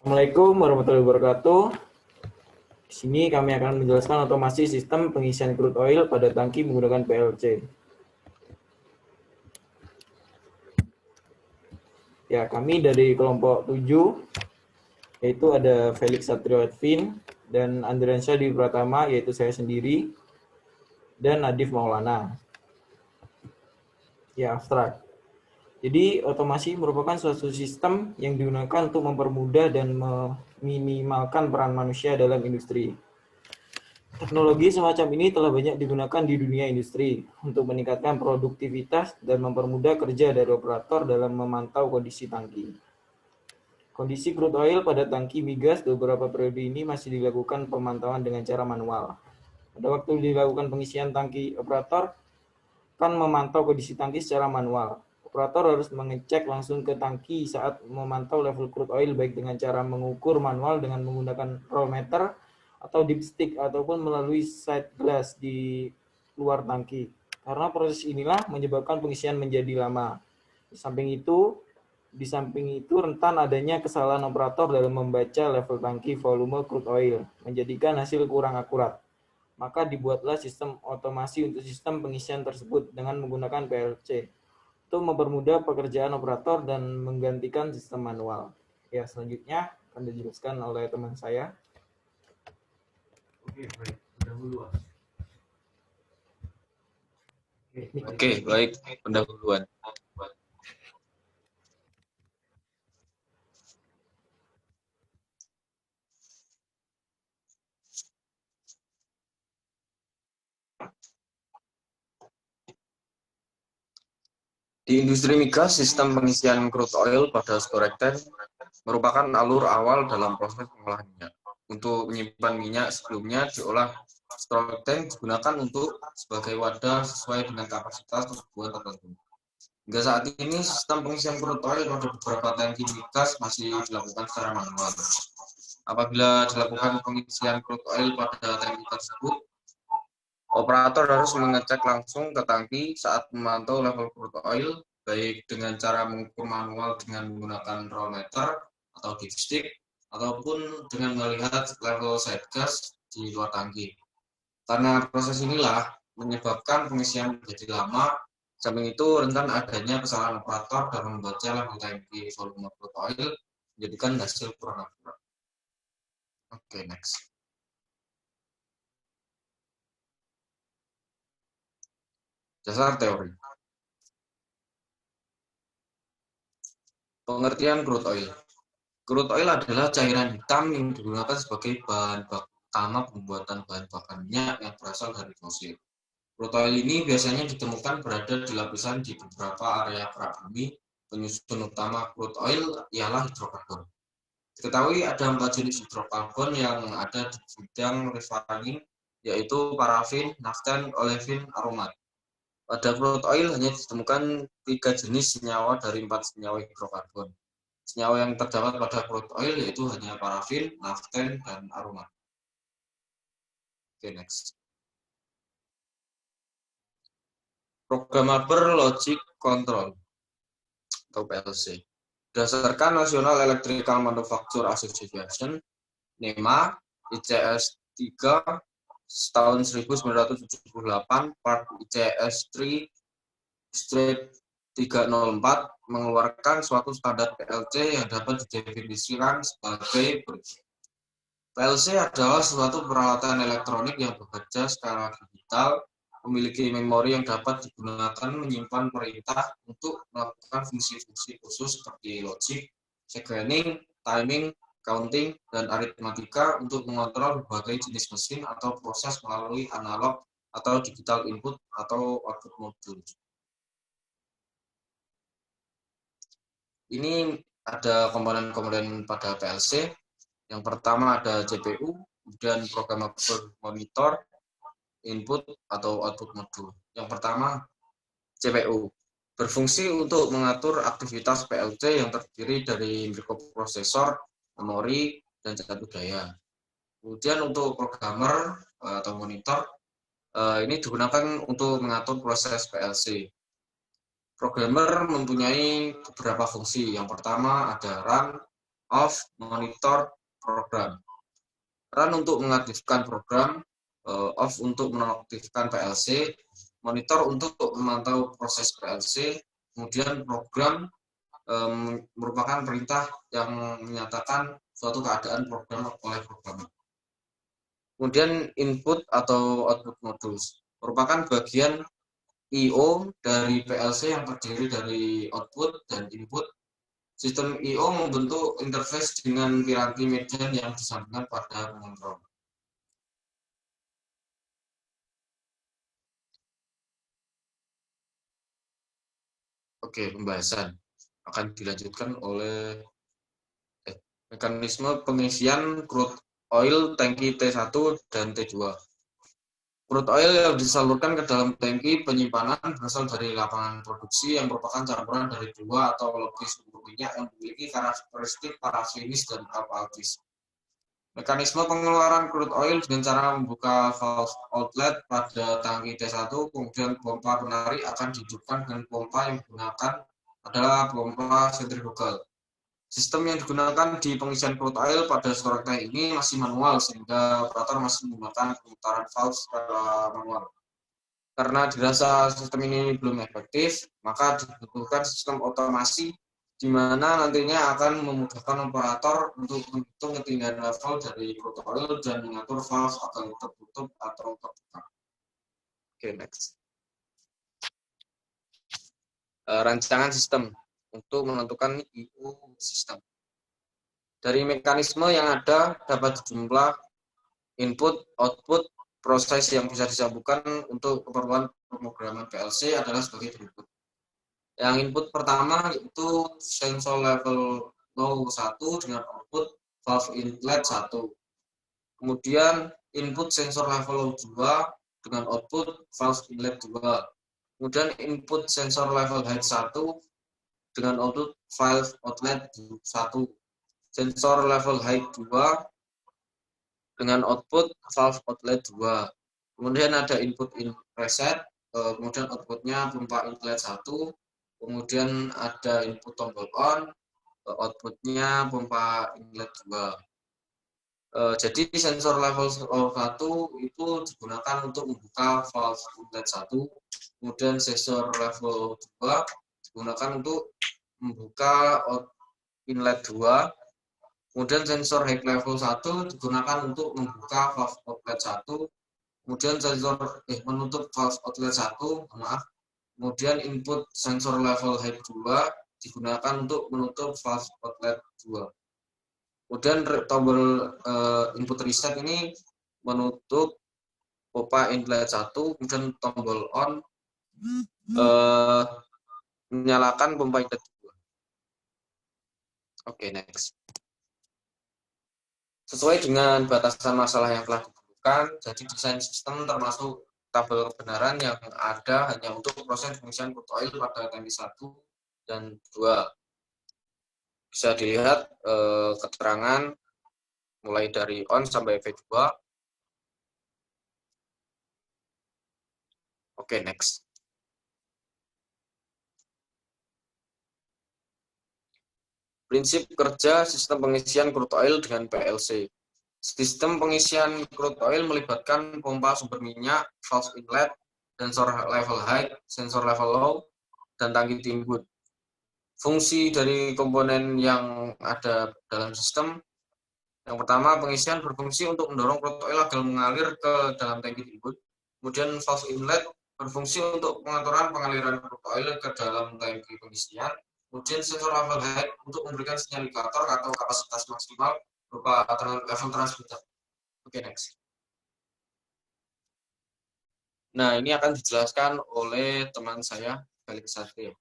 Assalamualaikum warahmatullahi wabarakatuh. Di sini kami akan menjelaskan otomasi sistem pengisian crude oil pada tangki menggunakan PLC. Ya, kami dari kelompok 7, yaitu ada Felix Satrio Edvin dan Andriansyah Dwi Pratama, yaitu saya sendiri, dan Nadif Maulana. Ya, abstrak. Jadi, otomasi merupakan suatu sistem yang digunakan untuk mempermudah dan meminimalkan peran manusia dalam industri. Teknologi semacam ini telah banyak digunakan di dunia industri untuk meningkatkan produktivitas dan mempermudah kerja dari operator dalam memantau kondisi tangki. Kondisi crude oil pada tangki migas beberapa periode ini masih dilakukan pemantauan dengan cara manual. Pada waktu dilakukan pengisian tangki, operator kan memantau kondisi tangki secara manual. Operator harus mengecek langsung ke tangki saat memantau level crude oil baik dengan cara mengukur manual dengan menggunakan rolmeter atau dipstick ataupun melalui side glass di luar tangki. Karena proses inilah menyebabkan pengisian menjadi lama. Di samping itu rentan adanya kesalahan operator dalam membaca level tangki volume crude oil, menjadikan hasil kurang akurat. Maka dibuatlah sistem otomasi untuk sistem pengisian tersebut dengan menggunakan PLC untuk mempermudah pekerjaan operator dan menggantikan sistem manual. Ya, selanjutnya akan dijelaskan oleh teman saya. Oke, baik. Pendahuluan. Oke, baik. Pendahuluan. Di industri migas, sistem pengisian crude oil pada storage tank merupakan alur awal dalam proses pengolahan minyak. Untuk menyimpan minyak sebelumnya diolah, storage tank digunakan untuk sebagai wadah sesuai dengan kapasitas tujuan tertentu. Hingga saat ini, sistem pengisian crude oil pada beberapa tangki migas masih dilakukan secara manual. Apabila dilakukan pengisian crude oil pada tangki tersebut, operator harus mengecek langsung ke tangki saat memantau level crude oil, baik dengan cara mengukur manual dengan menggunakan rolmeter atau dipstick, ataupun dengan melihat level side gas di luar tangki. Karena proses inilah menyebabkan pengisian menjadi lama, samping itu rentan adanya kesalahan operator dalam membaca level tangki volume crude oil, menjadikan hasil kurang akurat. Oke, next. Dasar teori. Pengertian crude oil. Crude oil adalah cairan hitam yang digunakan sebagai bahan utama pembuatan bahan bakar minyak yang berasal dari fosil. Crude oil ini biasanya ditemukan berada di lapisan di beberapa area kerak bumi. Penyusun utama crude oil ialah hidrokarbon. Diketahui ada 4 jenis hidrokarbon yang ada di bidang refining, yaitu parafin, naftan, olefin, aromat. Pada crude oil hanya ditemukan 3 jenis senyawa dari 4 senyawa hidrokarbon. Senyawa yang terdapat pada crude oil yaitu hanya parafin, naftan, dan aromat. Oke, next. Programmable Logic Control atau PLC. Berdasarkan National Electrical Manufacturer Association, NEMA, ICS 3 tahun 1978, Part ICS 3 Straight 304 mengeluarkan suatu standar PLC yang dapat didefinisikan sebagai berikut. PLC adalah suatu peralatan elektronik yang bekerja secara digital, memiliki memori yang dapat digunakan menyimpan perintah untuk melakukan fungsi-fungsi khusus seperti logic, scaling, timing, counting, dan aritmatika untuk mengontrol berbagai jenis mesin atau proses melalui analog atau digital input atau output modul. Ini ada komponen-komponen pada PLC. Yang pertama ada CPU, kemudian programmable monitor, input atau output modul. Yang pertama CPU berfungsi untuk mengatur aktivitas PLC yang terdiri dari mikroprosesor, memori, dan catur daya. Kemudian untuk programmer atau monitor ini digunakan untuk mengatur proses PLC. Programmer mempunyai beberapa fungsi. Yang pertama ada run, off, monitor, program. Run untuk mengaktifkan program, off untuk menonaktifkan PLC, monitor untuk memantau proses PLC, kemudian program merupakan perintah yang menyatakan suatu keadaan program oleh programmer. Kemudian input atau output modus merupakan bagian I/O dari PLC yang terdiri dari output dan input. Sistem I/O membentuk interface dengan piranti medan yang disambungkan pada pengontrol. Oke, pembahasan akan dilanjutkan oleh mekanisme pengisian crude oil tangki T1 dan T2. Crude oil yang disalurkan ke dalam tangki penyimpanan berasal dari lapangan produksi yang merupakan campuran dari dua atau lebih sumber minyak yang memiliki karakteristik parafinish dan alkalitis. Mekanisme pengeluaran crude oil dengan cara membuka valve outlet pada tangki T1, kemudian pompa penarik akan dihidupkan dengan pompa yang digunakan adalah pompa sentrifugal. Sistem yang digunakan di pengisian crude oil pada storage tank ini masih manual, sehingga operator masih menggunakan pemutaran valve secara manual. Karena dirasa sistem ini belum efektif, maka dibutuhkan sistem otomasi di mana nantinya akan memudahkan operator untuk menghitung ketinggian level dari crude oil dan mengatur valve agar tertutup atau terbuka. Oke, next. Rancangan sistem untuk menentukan I/O sistem. Dari mekanisme yang ada dapat jumlah input, output, proses yang bisa disambungkan untuk keperluan pemrograman PLC adalah sebagai berikut. Yang input pertama yaitu sensor level low 1 dengan output valve inlet 1. Kemudian input sensor level low 2 dengan output valve inlet 2. Kemudian input sensor level high 1 dengan output valve outlet 1. Sensor level high 2 dengan output valve outlet 2. Kemudian ada input in preset, kemudian outputnya pompa inlet 1. Kemudian ada input tombol on, outputnya pompa inlet 2. Jadi sensor level 1 itu digunakan untuk membuka valve inlet 1. Kemudian sensor level 2 digunakan untuk membuka inlet 2. Kemudian sensor high level 1 digunakan untuk membuka valve outlet 1. Kemudian sensor menutup valve outlet 1, maaf. Kemudian input sensor level high 2 digunakan untuk menutup valve outlet 2. Kemudian tombol input reset ini menutup pompa inlet 1, kemudian tombol on menyalakan pompa inlet 2. Oke, next. Sesuai dengan batasan masalah yang telah ditentukan, jadi desain sistem termasuk tabel kebenaran yang ada hanya untuk proses pengisian crude oil pada tangki 1 dan 2. Bisa dilihat keterangan mulai dari on sampai V2. Oke, next. Prinsip kerja sistem pengisian crude oil dengan PLC. Sistem pengisian crude oil melibatkan pompa sumber minyak, valve inlet, sensor level high, sensor level low, dan tangki timbun. Fungsi dari komponen yang ada dalam sistem, yang pertama pengisian berfungsi untuk mendorong crude oil agar mengalir ke dalam tangki timbun. Kemudian valve inlet berfungsi untuk pengaturan pengaliran crude oil ke dalam tangki pengisian. Kemudian sensor level high untuk memberikan sinyalikator atau kapasitas maksimal berupa level transmitter. Oke, next. Nah, ini akan dijelaskan oleh teman saya, Felix Satrio.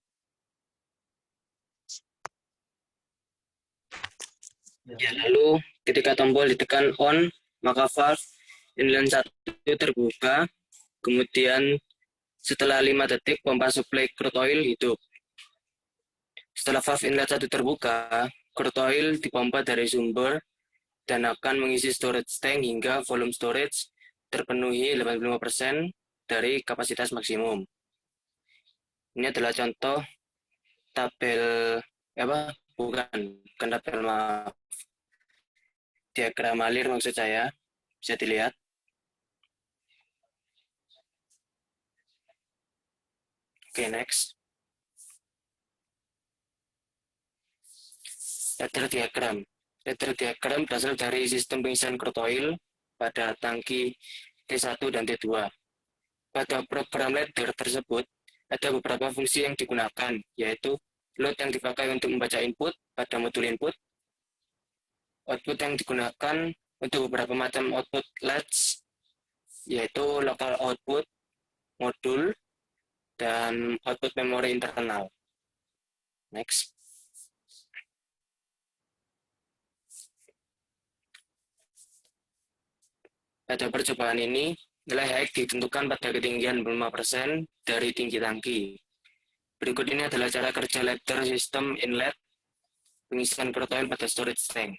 Ya, lalu ketika tombol ditekan on, maka valve inlet 1 terbuka. Kemudian setelah 5 detik pompa suplai crude oil hidup. Setelah valve inlet 1 terbuka, crude oil dipompa dari sumber dan akan mengisi storage tank hingga volume storage terpenuhi 85% dari kapasitas maksimum. Ini adalah contoh tabel bukan tabel, maaf. Diagram alir maksud saya, bisa dilihat. Oke, next. Ladder diagram. Ladder diagram berasal dari sistem pengisian crude oil pada tangki T1 dan T2. Pada program ladder tersebut, ada beberapa fungsi yang digunakan, yaitu load yang dipakai untuk membaca input pada modul input, output yang digunakan untuk beberapa macam output latch, yaitu local output, modul, dan output memori internal. Next. Pada percobaan ini, nilai HX ditentukan pada ketinggian 5% dari tinggi tangki. Berikut ini adalah cara kerja ladder sistem inlet pengisian crude oil pada storage tank.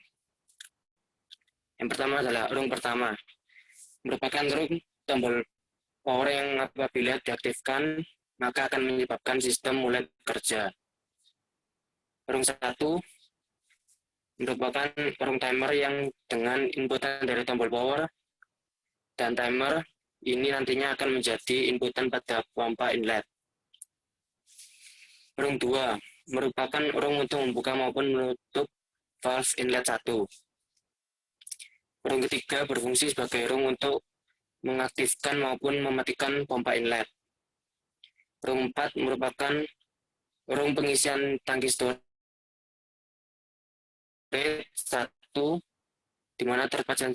Yang pertama adalah rung pertama, merupakan rung tombol power yang apabila diaktifkan, maka akan menyebabkan sistem mulai bekerja. Rung 1 merupakan rung timer yang dengan inputan dari tombol power, dan timer ini nantinya akan menjadi inputan pada pompa inlet. Rung 2 merupakan rung untuk membuka maupun menutup valve inlet 1. Rung ketiga berfungsi sebagai rung untuk mengaktifkan maupun mematikan pompa inlet. Rung 4 merupakan rung pengisian tangki storage 1, di mana terpasang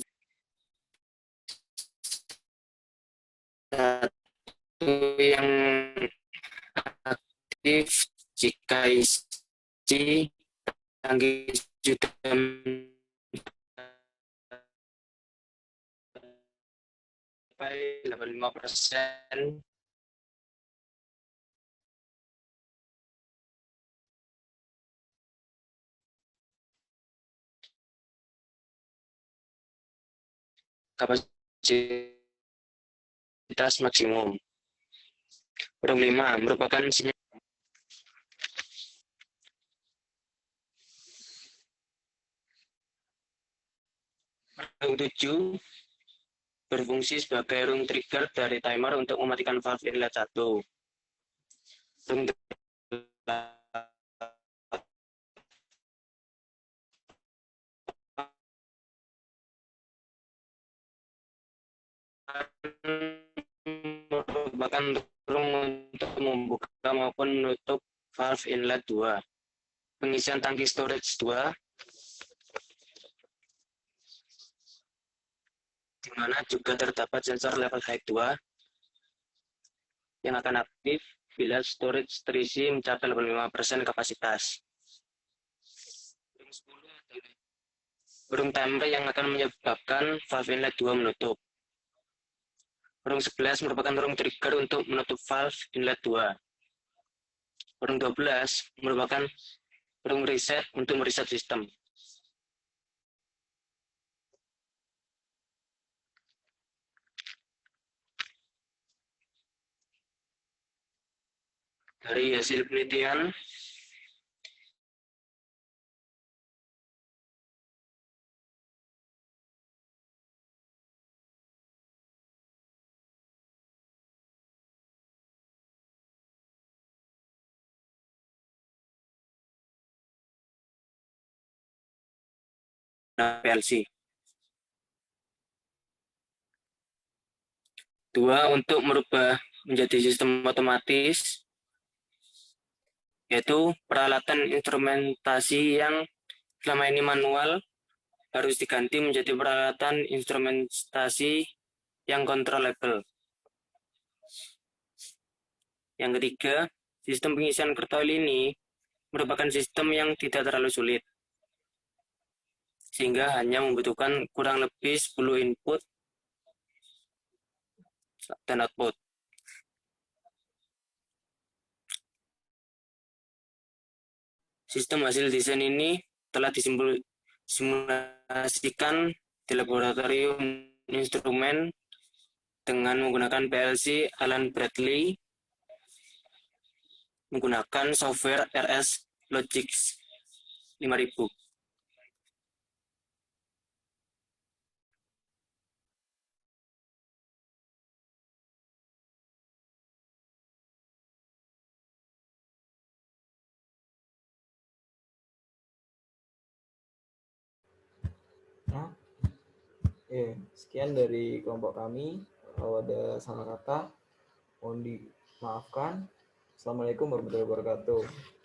satu yang aktif jika isi tangki sudah mencapai 85%. Kapasitas maksimum. Rung 5 merupakan sinyal. Rung 7 berfungsi sebagai rung trigger dari timer untuk mematikan valve inlet 1. Rung 8 merupakan rung untuk membuka maupun menutup valve inlet 2. Pengisian tangki storage 2, di mana juga terdapat sensor level height 2 yang akan aktif bila storage terisi mencapai 85% kapasitas. Rung 10 adalah rung timer yang akan menyebabkan valve inlet 2 menutup. Rung 11 merupakan rung trigger untuk menutup valve inlet 2. Rung 12 merupakan rung reset untuk mereset sistem. Dari hasil penelitian, PLC. 2 untuk merubah menjadi sistem otomatis, yaitu peralatan instrumentasi yang selama ini manual harus diganti menjadi peralatan instrumentasi yang controllable. Yang ketiga, sistem pengisian crude oil ini merupakan sistem yang tidak terlalu sulit, sehingga hanya membutuhkan kurang lebih 10 input dan output. Sistem hasil desain ini telah disimulasikan di laboratorium instrumen dengan menggunakan PLC Allen Bradley menggunakan software RS Logix. 5.000. Nah, sekian dari kelompok kami. Kalau ada salah kata, mohon dimaafkan. Assalamualaikum warahmatullahi wabarakatuh.